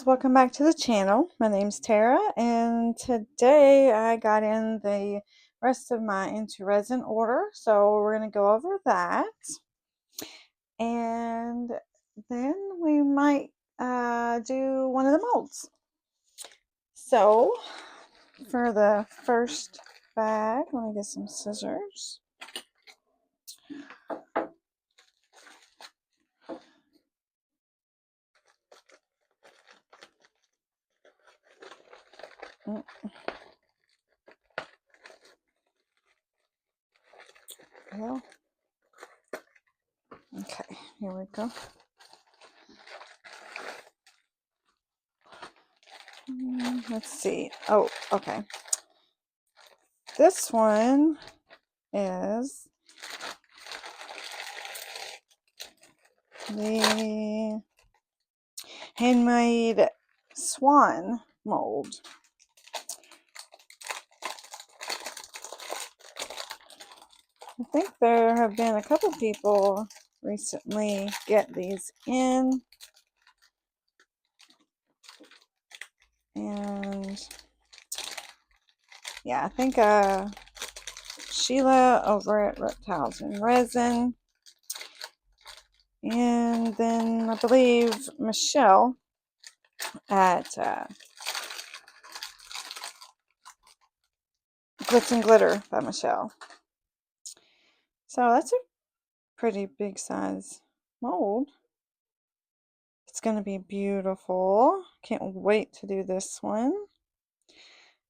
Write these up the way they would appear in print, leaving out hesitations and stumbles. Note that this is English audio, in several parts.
guys, welcome back to the channel. My name's Tara, and today I got in the rest of my IntoResin order, so we're going to go over that, and then we might do one of the molds. So for the first bag, let me get some scissors. Well, okay, here we go. Let's see. Oh, okay. This one is the handmade swan mold. I think there have been a couple people recently get these in, and yeah, I think Sheila over at Reptiles and Resin, and then I believe Michelle at Glitz and Glitter by Michelle. So that's a pretty big size mold. It's going to be beautiful. Can't wait to do this one.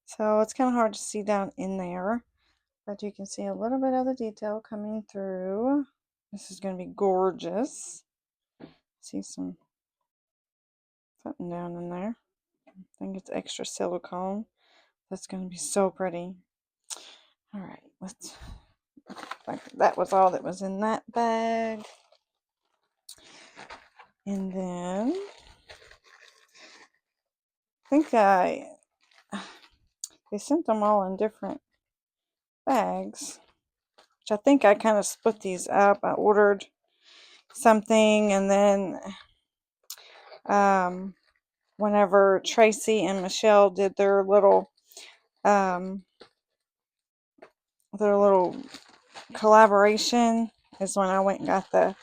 So it's kind of hard to see down in there, but you can see a little bit of the detail coming through. This is going to be gorgeous. See something down in there. I think it's extra silicone. That's going to be so pretty. All right, that was all that was in that bag. And then I think they sent them all in different bags, which I think I kind of split these up. I ordered something, and then whenever Tracy and Michelle did their little collaboration is when I went and got the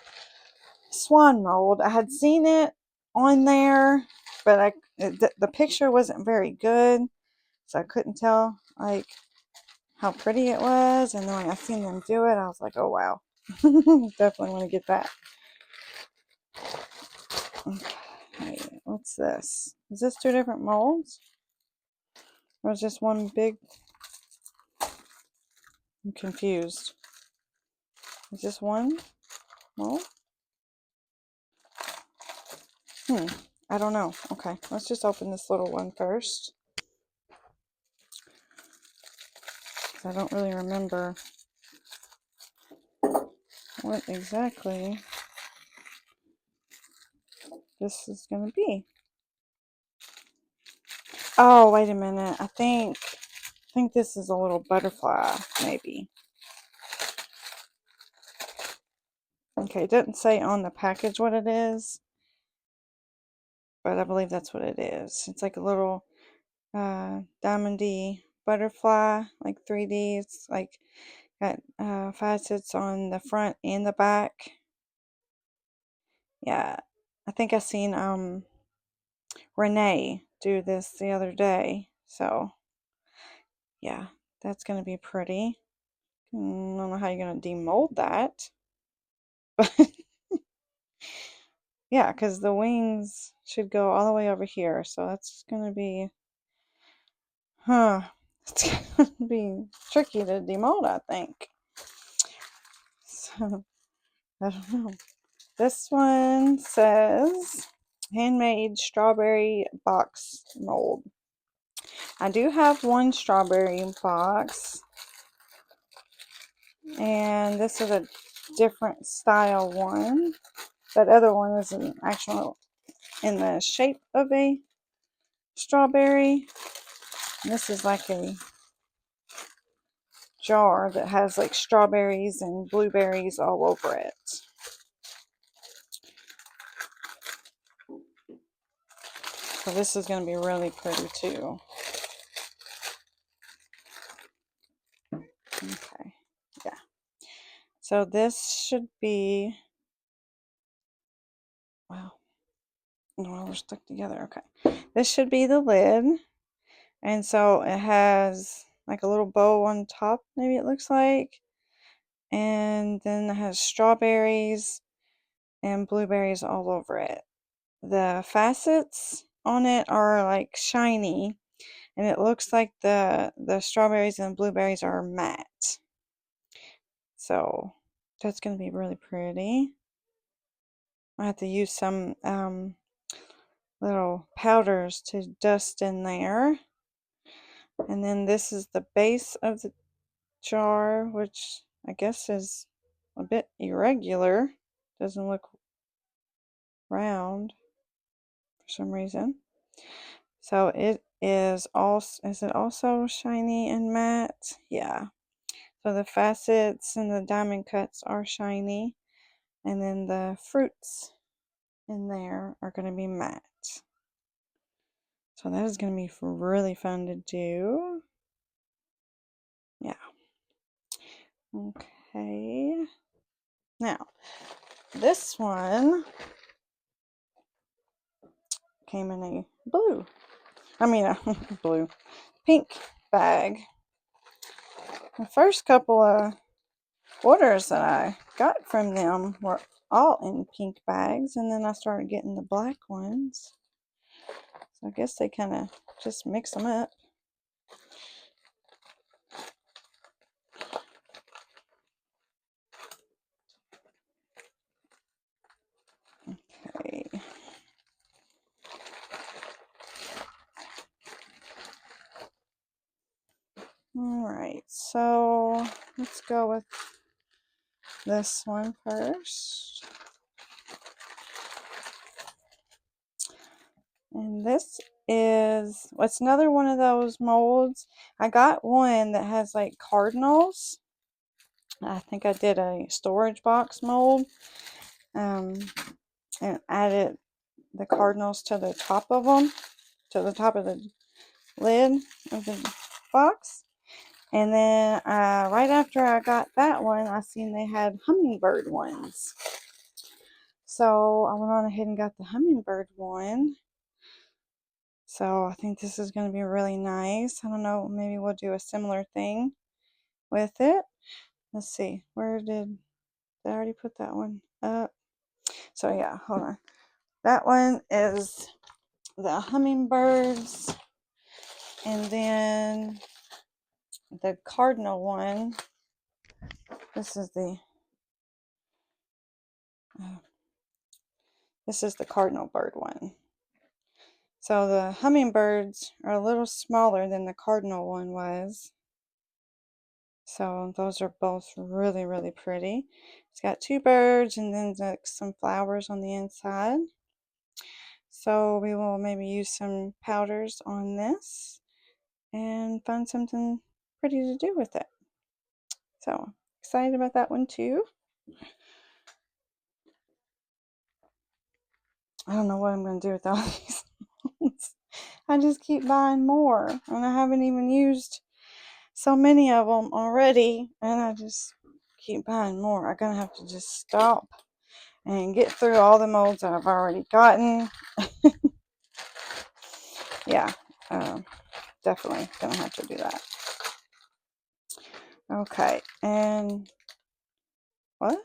swan mold. I had seen it on there, but the picture wasn't very good, so I couldn't tell like how pretty it was. And then when I seen them do it, I was like, oh wow. Definitely want to get that. Okay, what's this? Is this two different molds? Or is this one big? I'm confused. Is this one mold? I don't know. Okay, let's just open this little one first. I don't really remember what exactly this is going to be. Oh, wait a minute. I think this is a little butterfly, maybe. Okay, it doesn't say on the package what it is, but I believe that's what it is. It's like a little diamondy butterfly, like 3D. It's like got facets on the front and the back. Yeah, I think I seen Renee do this the other day. So yeah, that's gonna be pretty. I don't know how you're gonna demold that, but yeah, because the wings should go all the way over here. So that's gonna be, it's gonna be tricky to demold, I think. So I don't know. This one says handmade strawberry box mold. I do have one strawberry box, and this is a different style one. That other one is an actual in the shape of a strawberry. And this is like a jar that has like strawberries and blueberries all over it. So So this is going to be really pretty too. Okay, yeah. So this should be, wow, no, we're stuck together. Okay, this should be the lid. And so it has like a little bow on top, maybe it looks like. And then it has strawberries and blueberries all over it. The facets on it are like shiny, and it looks like the strawberries and blueberries are matte. So that's going to be really pretty. I have to use some little powders to dust in there. And then this is the base of the jar, which I guess is a bit irregular. Doesn't look round for some reason. So it is it also shiny and matte? Yeah. So the facets and the diamond cuts are shiny, and then the fruits in there are going to be matte. So that is going to be really fun to do. Yeah. Okay. Now, this one came in a blue. I mean, a blue, pink bag. The first couple of orders that I got from them were all in pink bags, and then I started getting the black ones. So I guess they kind of just mix them up. Okay. Alright, so let's go with this one first. And this is, what's another one of those molds. I got one that has like cardinals. I think I did a storage box mold. And added the cardinals to the top of them, to the top of the lid of the box. And then right after I got that one, I seen they had hummingbird ones. So I went on ahead and got the hummingbird one. So I think this is going to be really nice. I don't know, maybe we'll do a similar thing with it. Let's see, where did I already put that one up? So yeah, hold on. That one is the hummingbirds. And then the cardinal one, this is the cardinal bird one. So the hummingbirds are a little smaller than the cardinal one was. So those are both really, really pretty. It's got two birds and then like some flowers on the inside. So we will maybe use some powders on this and find something pretty to do with it. So excited about that one too. I don't know what I'm going to do with all these. I just keep buying more, and I haven't even used so many of them already, and I just keep buying more. I'm gonna have to just stop and get through all the molds that I've already gotten. Yeah, definitely gonna have to do that. Okay, and what?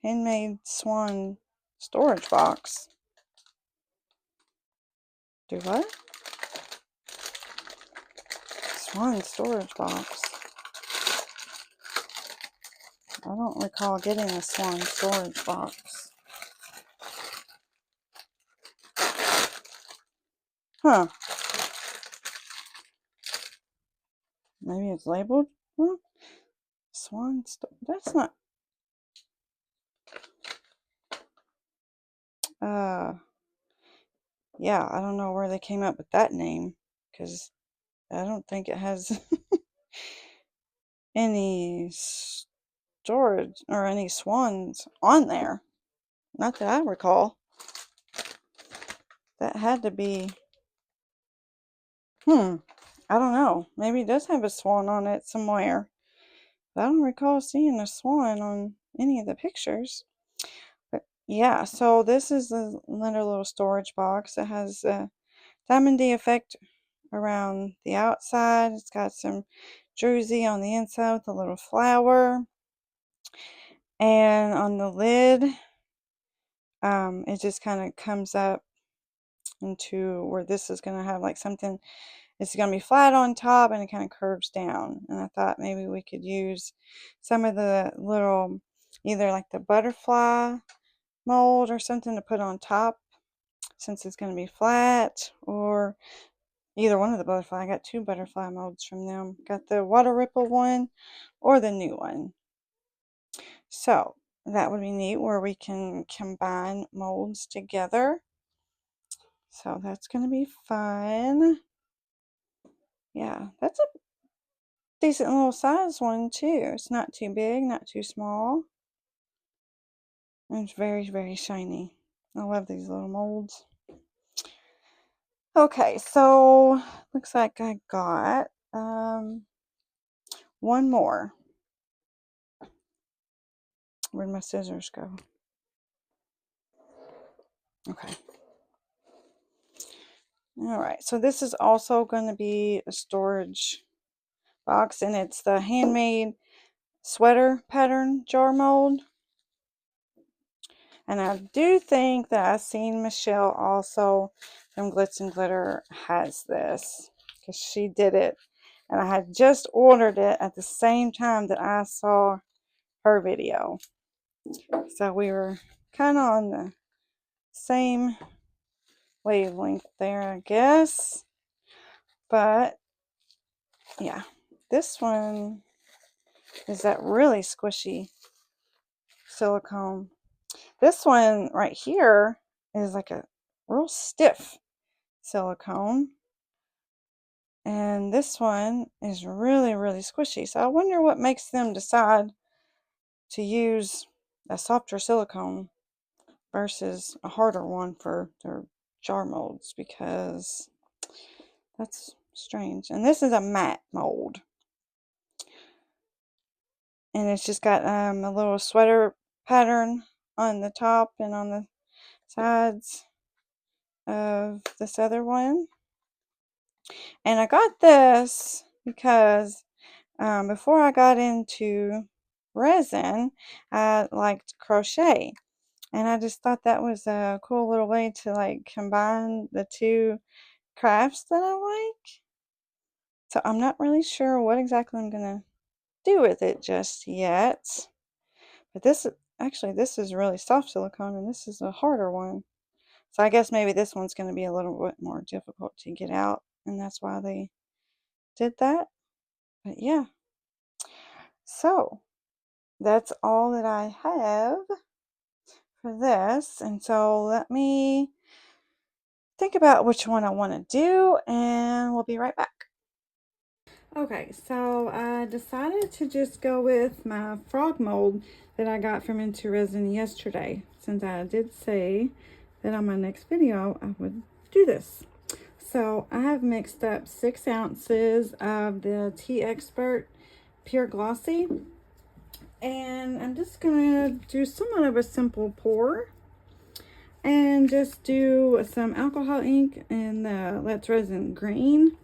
Handmade swan storage box. Do what? Swan storage box. I don't recall getting a swan storage box. Huh. Maybe it's labeled? Huh? Swan that's not. Yeah, I don't know where they came up with that name, because I don't think it has any storage or any swans on there. Not that I recall. That had to be I don't know. Maybe it does have a swan on it somewhere. But I don't recall seeing a swan on any of the pictures. But yeah, so this is another little storage box. It has a Diamond D effect around the outside. It's got some druzy on the inside with a little flower. And on the lid, it just kind of comes up into where this is going to have like something, it's going to be flat on top and it kind of curves down. And I thought maybe we could use some of the little, either like the butterfly mold or something to put on top since it's going to be flat, or either one of the butterfly. I got two butterfly molds from them. Got the water ripple one or the new one. So that would be neat where we can combine molds together. So that's going to be fun. Yeah, that's a decent little size one too. It's not too big, not too small. And it's very, very shiny. I love these little molds. Okay, so looks like I got one more. Where'd my scissors go? Okay. All right, so this is also going to be a storage box, and it's the handmade sweater pattern jar mold. And I do think that I've seen Michelle also from Glitz and Glitter has this, because she did it. And I had just ordered it at the same time that I saw her video. So we were kind of on the same wavelength there, I guess. But yeah, this one is that really squishy silicone. This one right here is like a real stiff silicone. And this one is really, really squishy. So I wonder what makes them decide to use a softer silicone versus a harder one for their jar molds, because that's strange. And this is a matte mold. And it's just got a little sweater pattern on the top and on the sides of this other one. And I got this because before I got into resin, I liked crochet. And I just thought that was a cool little way to like combine the two crafts that I like. So I'm not really sure what exactly I'm going to do with it just yet. But this is really soft silicone and this is a harder one. So I guess maybe this one's going to be a little bit more difficult to get out, and that's why they did that. But yeah. So that's all that I have for this. And so let me think about which one I want to do, and we'll be right back. Okay, so I decided to just go with my frog mold that I got from IntoResin yesterday, since I did say that on my next video I would do this. So I have mixed up 6 ounces of the Tea Expert Pure Glossy, and I'm just gonna do somewhat of a simple pour and just do some alcohol ink in the Let's Resin Green.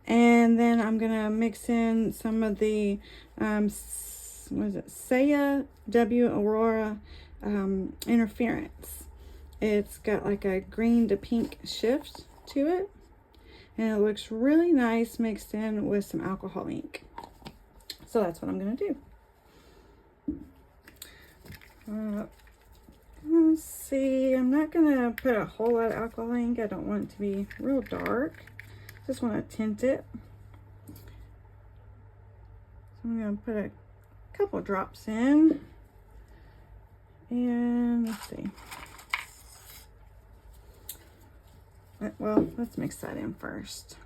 And then I'm gonna mix in some of the what is it, Saya W Aurora Interference. It's got like a green to pink shift to it, and it looks really nice mixed in with some alcohol ink. So that's what I'm gonna do. Let's see, I'm not gonna put a whole lot of alcohol ink. I don't want it to be real dark. Just want to tint it. So I'm going to put a couple drops in. And let's see. Well, let's mix that in first.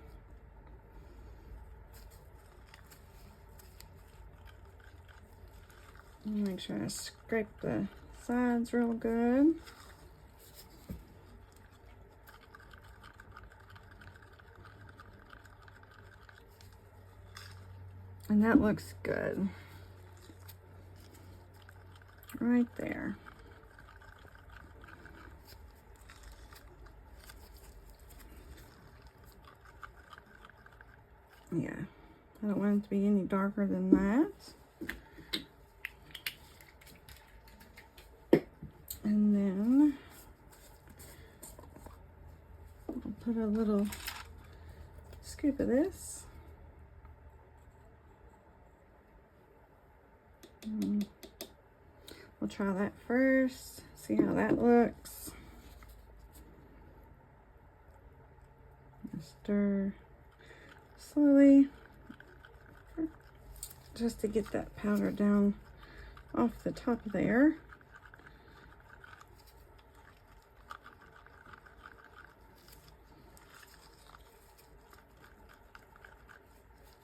Make sure I scrape the sides real good. And that looks good. Right there. Yeah, I don't want it to be any darker than that. And then I'll put a little scoop of this. We'll try that first, see how that looks. Stir slowly, just to get that powder down off the top there.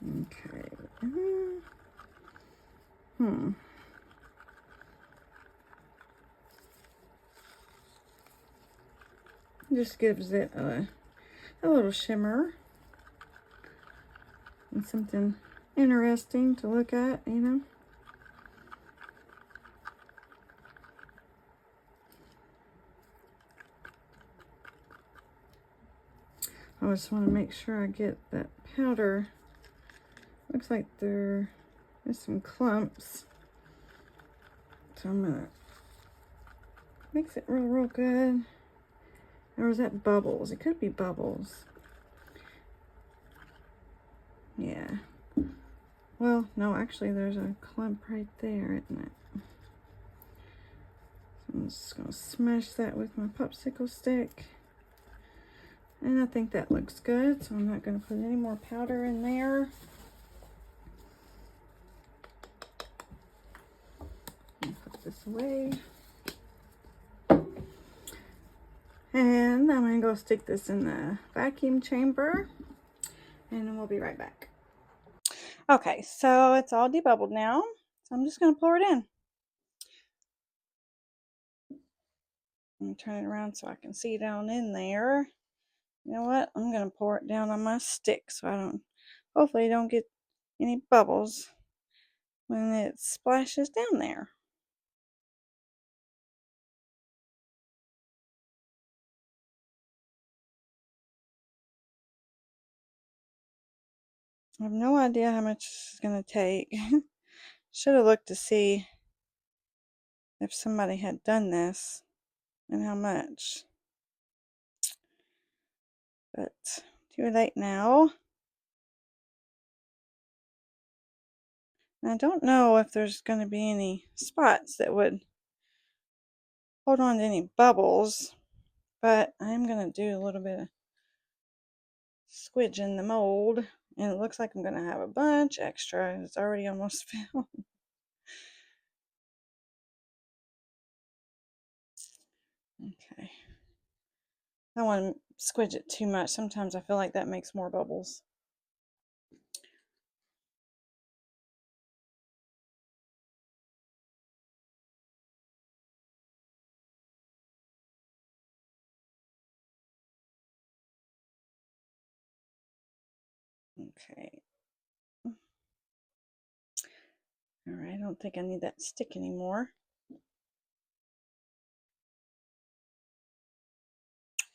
Okay. Just gives it a little shimmer and something interesting to look at, you know. I just want to make sure I get that powder. Looks like there's some clumps. So I'm gonna mix it real good. Or is that bubbles? It could be bubbles. Yeah. Well, no, actually there's a clump right there, isn't it? So I'm just gonna smash that with my popsicle stick. And I think that looks good, so I'm not gonna put any more powder in there. Put this away. And I'm gonna go stick this in the vacuum chamber, and then we'll be right back. Okay, so it's all debubbled now, so I'm just gonna pour it in. Let me turn it around so I can see down in there. You know what? I'm gonna pour it down on my stick so I hopefully don't get any bubbles when it splashes down there. I have no idea how much this is gonna take. Should have looked to see if somebody had done this and how much. But too late now. And I don't know if there's going to be any spots that would hold on to any bubbles, but I'm going to do a little bit of squidging the mold, and it looks like I'm going to have a bunch extra. It's already almost filled. Okay. I don't want to squidge it too much. Sometimes I feel like that makes more bubbles. Okay. Alright, I don't think I need that stick anymore.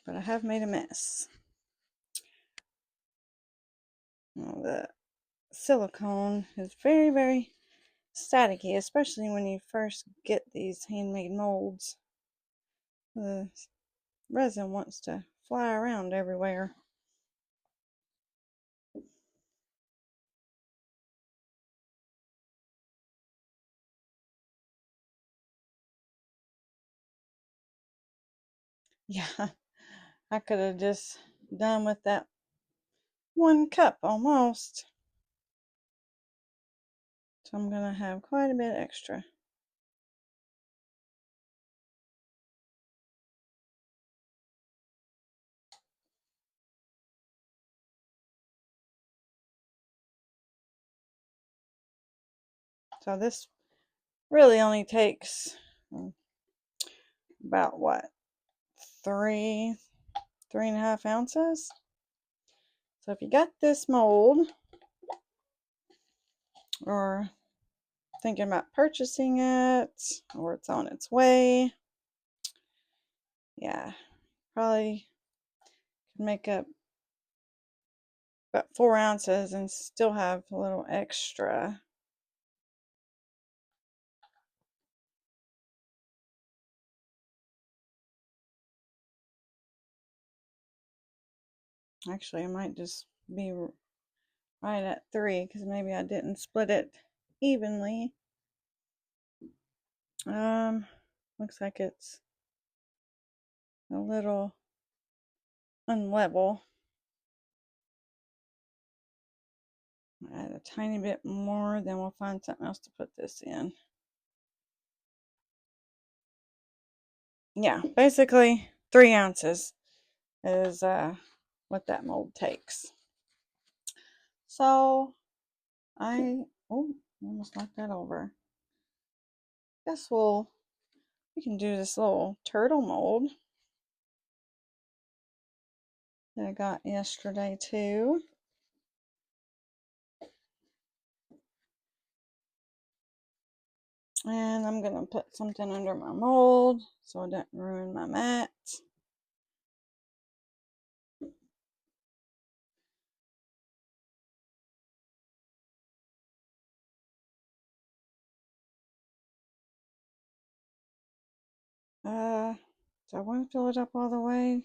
But I have made a mess. Well, the silicone is very staticky, especially when you first get these handmade molds. The resin wants to fly around everywhere. Yeah, I could have just done with that 1 cup almost. So I'm going to have quite a bit extra. So this really only takes about what, 3.5 ounces. So if you got this mold, or thinking about purchasing it, or it's on its way. Yeah, probably could make up about 4 ounces and still have a little extra. Actually, it might just be right at 3 because maybe I didn't split it evenly. Looks like it's a little unlevel. Add a tiny bit more, then we'll find something else to put this in. Yeah, basically 3 ounces is what that mold takes. So I almost knocked that over. Guess we can do this little turtle mold that I got yesterday too. And I'm gonna put something under my mold so it doesn't ruin my mat. Do I want to fill it up all the way?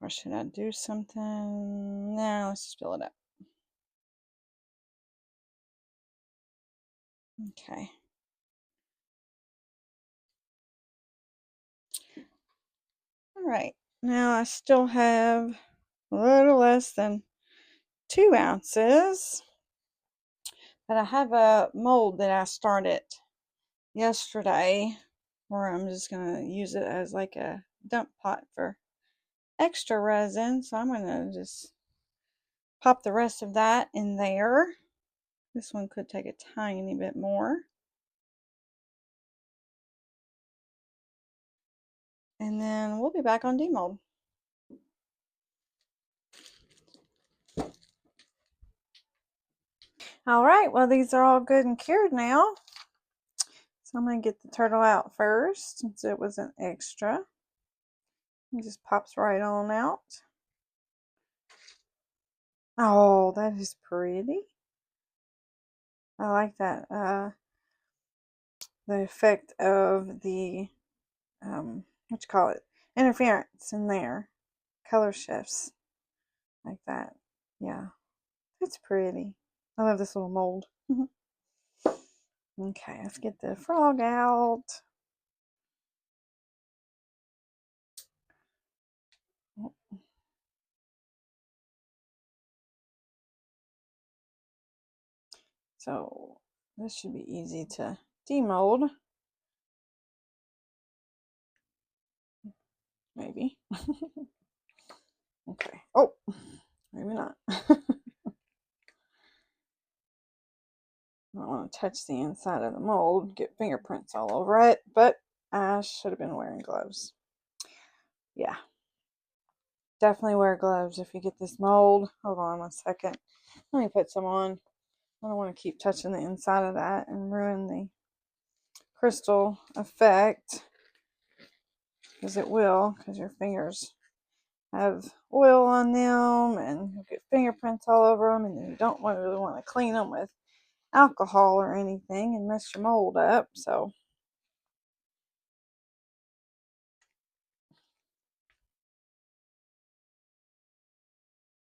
Or should I do something? No, let's just fill it up. Okay. Alright. Now I still have a little less than 2 ounces. But I have a mold that I started yesterday where I'm just going to use it as like a dump pot for extra resin. So I'm going to just pop the rest of that in there. This one could take a tiny bit more. And then we'll be back on demold. Alright, well these are all good and cured now. So I'm going to get the turtle out first since it was an extra. It just pops right on out. Oh, that is pretty. I like that. The effect of the what you call it, interference in there, color shifts like that. Yeah, it's pretty. I love this little mold. Okay, let's get the frog out. So this should be easy to demold. Maybe. Okay. Oh, maybe not. I don't want to touch the inside of the mold, get fingerprints all over it, but I should have been wearing gloves. Yeah, definitely wear gloves if you get this mold. Hold on 1 second. Let me put some on. I don't want to keep touching the inside of that and ruin the crystal effect, because it will, because your fingers have oil on them and you'll get fingerprints all over them, and you don't really want to clean them with alcohol or anything and mess your mold up. So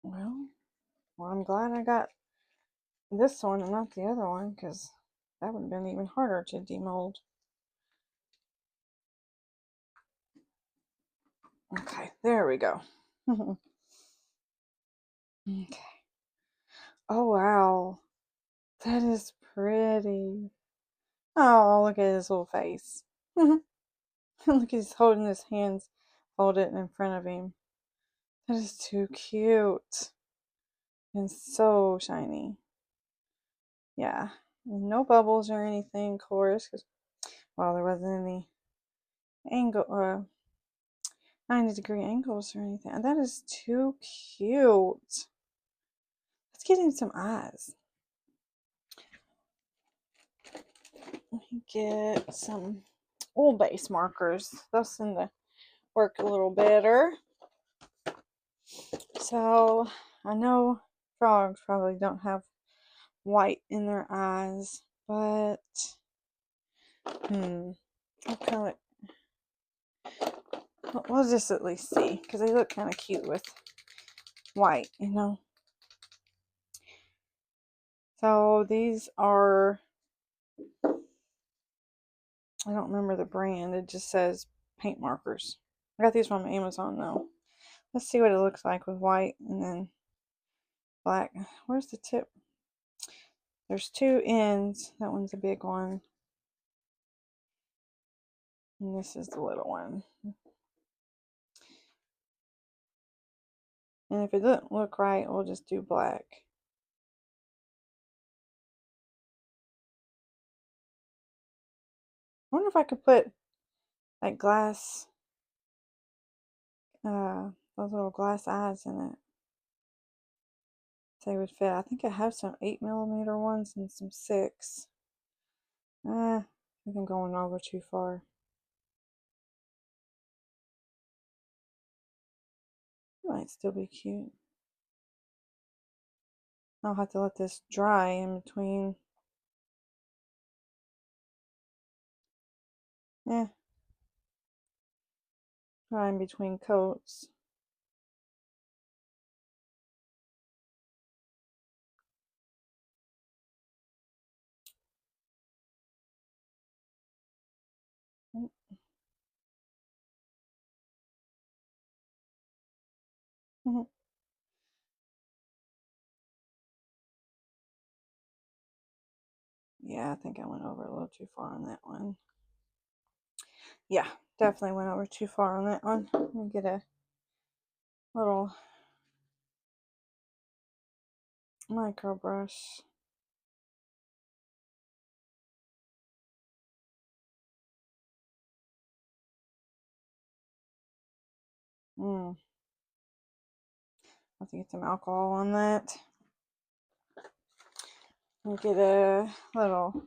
well, I'm glad I got this one and not the other one, because that would have been even harder to demold. Okay, there we go. Okay. Oh wow, that is pretty. Oh, look at his little face. Look, he's holding his hands, hold it in front of him. That is too cute and so shiny. Yeah, and no bubbles or anything, of course, because well, there wasn't any angle 90-degree angles or anything. That is too cute. Let's get him some eyes. me get some oil-based markers. They'll seem to work a little better. So I know frogs probably don't have white in their eyes, but what color? We'll just at least see, because they look kind of cute with white, you know. So these are, I don't remember the brand. It just says paint markers. I got these from Amazon though. Let's see what it looks like with white and then black. Where's the tip? There's two ends. That one's a big one. And this is the little one. And if it doesn't look right, we'll just do black. I wonder if I could put like glass, those little glass eyes in it. They would fit. I think I have some 8mm ones and some 6. I think I'm going over too far. Might still be cute. I'll have to let this dry in between. Dry in between coats. Yeah, I think I went over a little too far on that one. Yeah, definitely went over too far on that one. Let me get a little micro brush. I have to get some alcohol on that. I'll get a little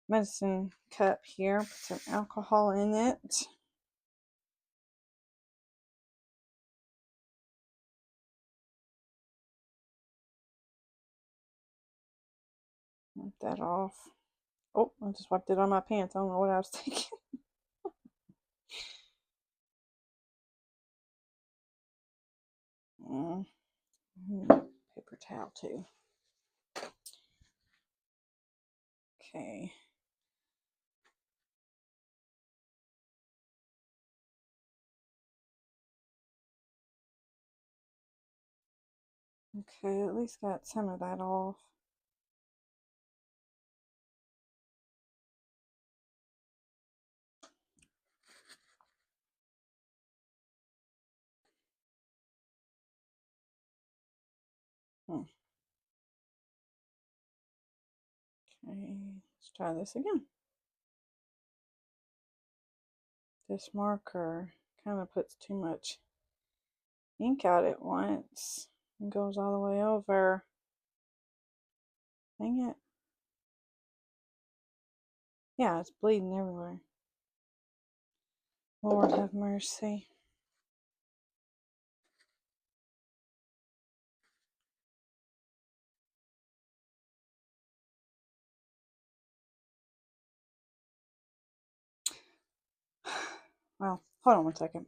medicine cup here, put some alcohol in it. Wipe that off. Oh, I just wiped it on my pants. I don't know what I was thinking. Paper towel too. Okay. Okay, at least got some of that off. Okay, let's try this again. This marker kind of puts too much ink out at once and goes all the way over. Dang it. Yeah, it's bleeding everywhere. Lord have mercy. Well, hold on one second.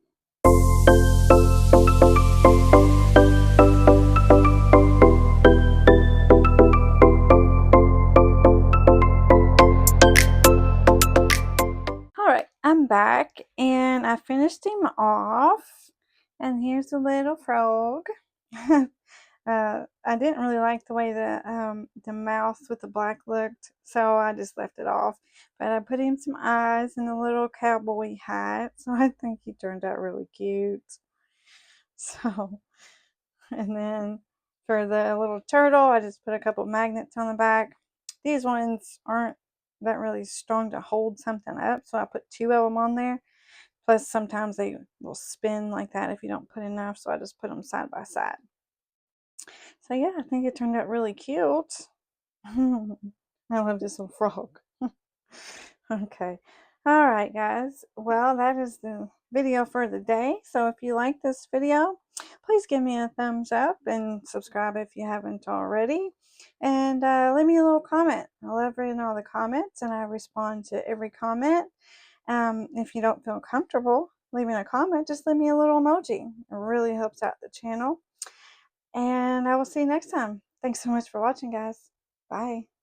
Alright, I'm back and I finished him off. And here's the little frog. I didn't really like the way the mouth with the black looked, so I just left it off. But I put in some eyes and a little cowboy hat, so I think he turned out really cute. So, and then for the little turtle, I just put a couple magnets on the back. These ones aren't that really strong to hold something up, so I put 2 of them on there. Plus, sometimes they will spin like that if you don't put enough, so I just put them side by side. So yeah, I think it turned out really cute. I love this little frog. Okay. All right, guys. Well, that is the video for the day. So if you like this video, please give me a thumbs up and subscribe if you haven't already. And leave me a little comment. I love reading all the comments and I respond to every comment. If you don't feel comfortable leaving a comment, just leave me a little emoji. It really helps out the channel. And I will see you next time. Thanks so much for watching, guys. Bye.